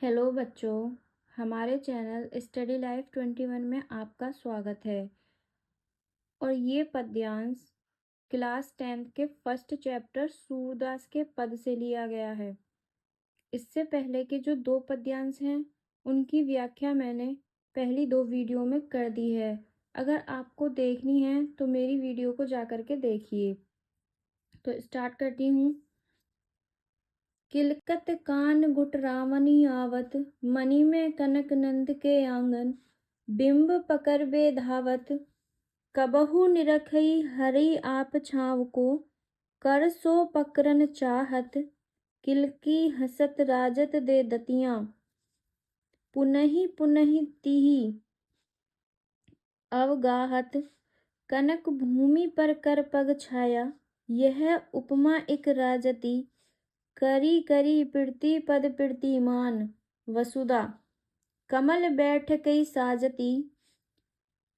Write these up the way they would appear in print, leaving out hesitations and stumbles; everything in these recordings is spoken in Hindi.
हेलो बच्चों, हमारे चैनल स्टडी लाइफ 21 में आपका स्वागत है। और ये पद्यांश क्लास 10th के फर्स्ट चैप्टर सूरदास के पद से लिया गया है। इससे पहले के जो दो पद्यांश हैं उनकी व्याख्या मैंने पहली दो वीडियो में कर दी है। अगर आपको देखनी है तो मेरी वीडियो को जा कर के देखिए। तो स्टार्ट करती हूँ। किलकत कान गुट रावनी आवत, मणि में कनक नंद के आंगन। बिंब पकर बे धावत, कबहु निरखई हरि आप छाव को। कर सो पकरन चाहत, किलकी हसत राजत दे दतियाँ। पुनहि पुनहि तिहि अवगाहत, कनक भूमि पर कर पग छाया। यह उपमा इक राजति, करी करी पृथ्वी पद पृथ्वीमान। वसुधा कमल बैठ कई साजती,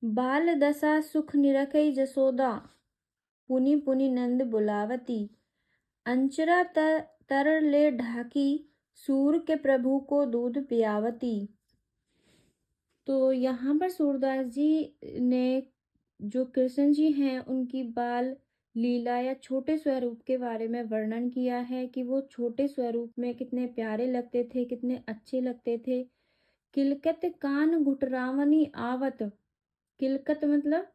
बाल दशा सुख निरखई जसोदा। पुनि पुनि नंद बुलावती, अंचरा तर ले ढाकी। सूर के प्रभु को दूध पियावती। तो यहाँ पर सूरदास जी ने जो कृष्ण जी हैं उनकी बाल लीला या छोटे स्वरूप के बारे में वर्णन किया है कि वो छोटे स्वरूप में कितने प्यारे लगते थे, कितने अच्छे लगते थे। किलकत कान घुटरावनी आवत, किलकत मतलब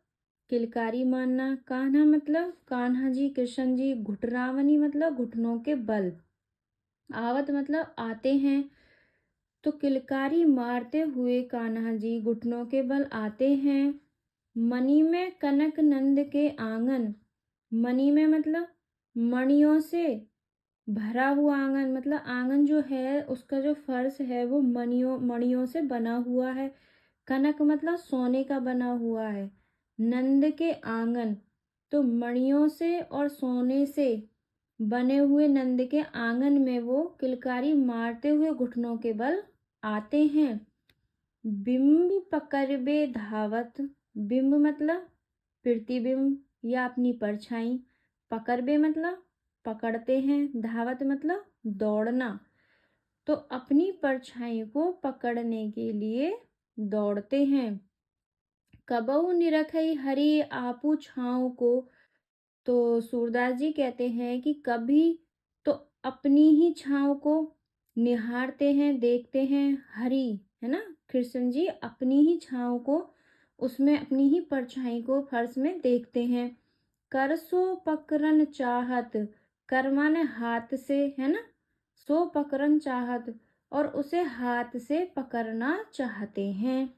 किलकारी मानना, कान्हा मतलब कान्हा जी कृष्ण जी, घुटरावनी मतलब घुटनों के बल, आवत मतलब आते हैं। तो किलकारी मारते हुए कान्हा जी घुटनों के बल आते हैं। मणि में कनक नंद के आंगन, मणि में मतलब मणियों से भरा हुआ आंगन, मतलब आंगन जो है उसका जो फर्श है वो मणियों से बना हुआ है। कनक मतलब सोने का बना हुआ है। नंद के आंगन, तो मणियों से और सोने से बने हुए नंद के आंगन में वो किलकारी मारते हुए घुटनों के बल आते हैं। बिंब पकड़बे धावत, बिंब मतलब प्रतिबिंब या अपनी परछाई। पकड़बे मतलब पकड़ते हैं, धावत मतलब दौड़ना। तो अपनी परछाई को पकड़ने के लिए दौड़ते हैं। कबहु निरखई हरि आपू छाँव को। तो सूरदास जी कहते हैं कि कभी तो अपनी ही छाँव को निहारते हैं, देखते हैं। हरि है ना, कृष्ण जी अपनी ही छाँव को, उसमें अपनी ही परछाई को फर्श में देखते हैं। कर सो पकरन चाहत, कर माने हाथ से है ना, सो पकरन चाहत और उसे हाथ से पकड़ना चाहते हैं।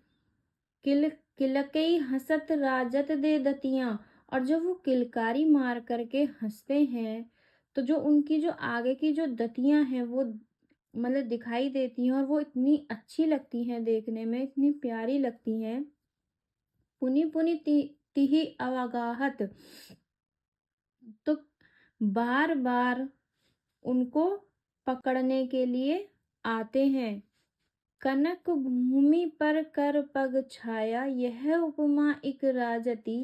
किलकई हंसत राजत दे दतियां, और जब वो किलकारी मार करके हंसते हैं तो जो उनकी जो आगे की जो दतियां हैं वो मतलब दिखाई देती हैं और वो इतनी अच्छी लगती हैं, देखने में इतनी प्यारी लगती हैं। पुनि पुनि तिहि अवगाहत, तो बार बार उनको पकड़ने के लिए आते हैं। कनक भूमि पर कर पग छाया, यह उपमा इक राजति।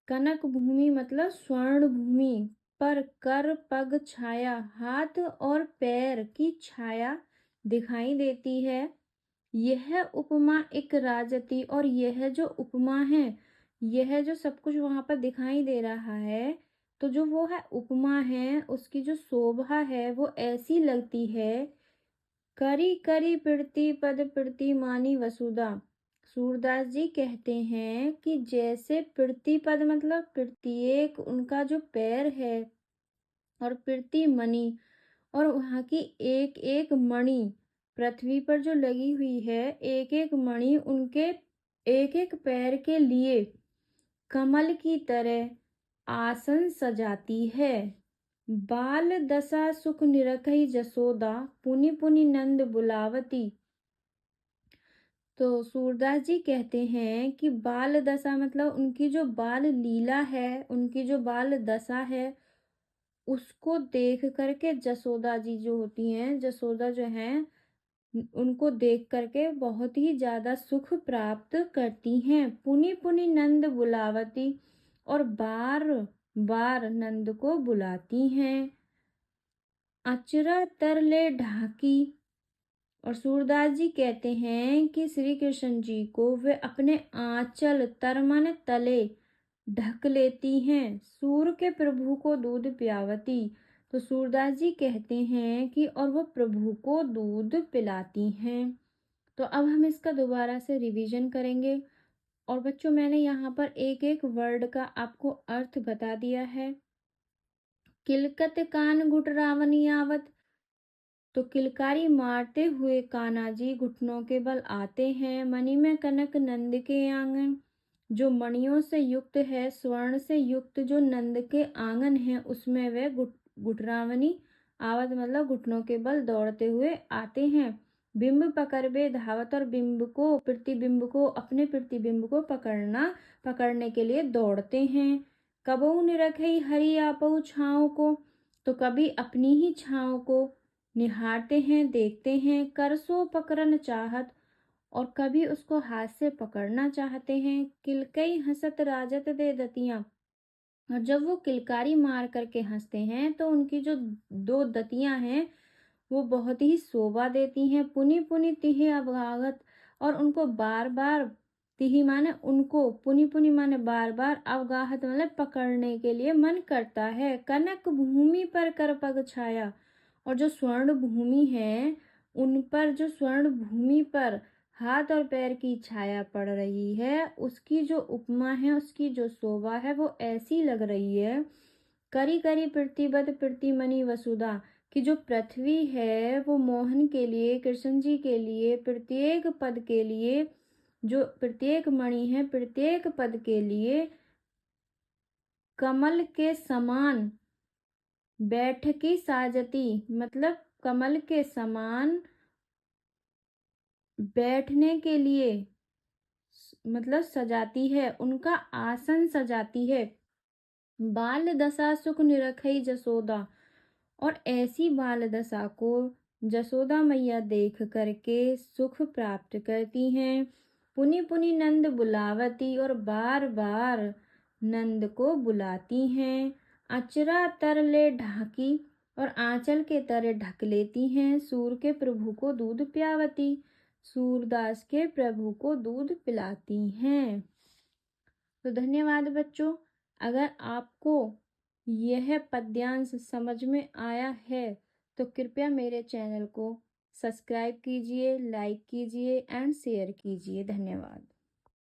कनक भूमि मतलब स्वर्ण भूमि पर कर पग छाया, हाथ और पैर की छाया दिखाई देती है। यह उपमा एक राजति, और यह जो उपमा है, यह जो सब कुछ वहां पर दिखाई दे रहा है, तो जो वो है उपमा है उसकी जो शोभा है वो ऐसी लगती है। करी करी पृथ्वी पद पृथ्वी मानी वसुधा। सूरदास जी कहते हैं कि जैसे पृथ्वी पद मतलब प्रत्येक उनका जो पैर है, और पृथ्वी मणि, और वहाँ की एक एक मणि पृथ्वी पर जो लगी हुई है, एक एक मणि उनके एक एक पैर के लिए कमल की तरह आसन सजाती है। बाल दशा सुख निरखई जसोदा, पुनि पुनि नंद बुलावती। तो सूरदास जी कहते हैं कि बाल दशा मतलब उनकी जो बाल लीला है, उनकी जो बाल दशा है, उसको देख करके जसोदा जी जो होती हैं, जसोदा जो हैं, उनको देख करके बहुत ही ज्यादा सुख प्राप्त करती हैं। पुनि पुनि नंद बुलावती, और बार बार नंद को बुलाती हैं। अचरा तर ले ढाकी, और सूरदास जी कहते हैं कि श्री कृष्ण जी को वे अपने आंचल तरमन तले ढक लेती हैं। सूर के प्रभु को दूध पियावती, तो सूरदास जी कहते हैं कि और वो प्रभु को दूध पिलाती हैं। तो अब हम इसका दोबारा से रिवीजन करेंगे। और बच्चों, मैंने यहाँ पर एक एक वर्ड का आपको अर्थ बता दिया है। किलकत कान घुट रावणी आवत, तो किलकारी मारते हुए कान्हा जी घुटनों के बल आते हैं। मणि में कनक नंद के आंगन, जो मणियों से युक्त है, स्वर्ण से युक्त जो नंद के आंगन है, उसमें वे घुटरावनी आवत मतलब घुटनों के बल दौड़ते हुए आते हैं। बिंब पकड़ बे धावत, और बिंब को प्रतिबिंब को अपने प्रतिबिंब को पकड़ने के लिए दौड़ते हैं। कबहु निरखई हरि आपहु छाँव को, तो कभी अपनी ही छाँव को निहारते हैं, देखते हैं। करसो पकड़न चाहत, और कभी उसको हाथ से पकड़ना चाहते हैं। किलकई हंसत राजत दे दतियां, और जब वो किलकारी मार करके हंसते हैं तो उनकी जो दो दतियां हैं वो बहुत ही शोभा देती हैं। पुनि पुनि तिहे अवगाहत, और उनको बार बार, तिही माने उनको, पुनि पुनि माने बार बार, अवगाहत मतलब पकड़ने के लिए मन करता है। कनक भूमि पर कर पग छाया, और जो स्वर्ण भूमि है उन पर, जो स्वर्ण भूमि पर हाथ और पैर की छाया पड़ रही है, उसकी जो उपमा है, उसकी जो शोभा है, वो ऐसी लग रही है। करी करी प्रतिबद्ध प्रतिमणि वसुधा, कि जो पृथ्वी है वो मोहन के लिए, कृष्ण जी के लिए, प्रत्येक पद के लिए, जो प्रत्येक मणि है प्रत्येक पद के लिए कमल के समान बैठकी साजती, मतलब कमल के समान बैठने के लिए मतलब सजाती है, उनका आसन सजाती है। बाल दशा सुख निरखई जसोदा, और ऐसी बाल दशा को जसोदा मैया देख करके सुख प्राप्त करती हैं। पुनि पुनि नंद बुलावती, और बार बार नंद को बुलाती हैं। अचरा तर ले ढाकी, और आंचल के तरे ढक लेती हैं। सूर के प्रभु को दूध पियावती, सूरदास के प्रभु को दूध पिलाती हैं। तो धन्यवाद बच्चों। अगर आपको यह पद्यांश समझ में आया है तो कृपया मेरे चैनल को सब्सक्राइब कीजिए, लाइक कीजिए एंड शेयर कीजिए। धन्यवाद।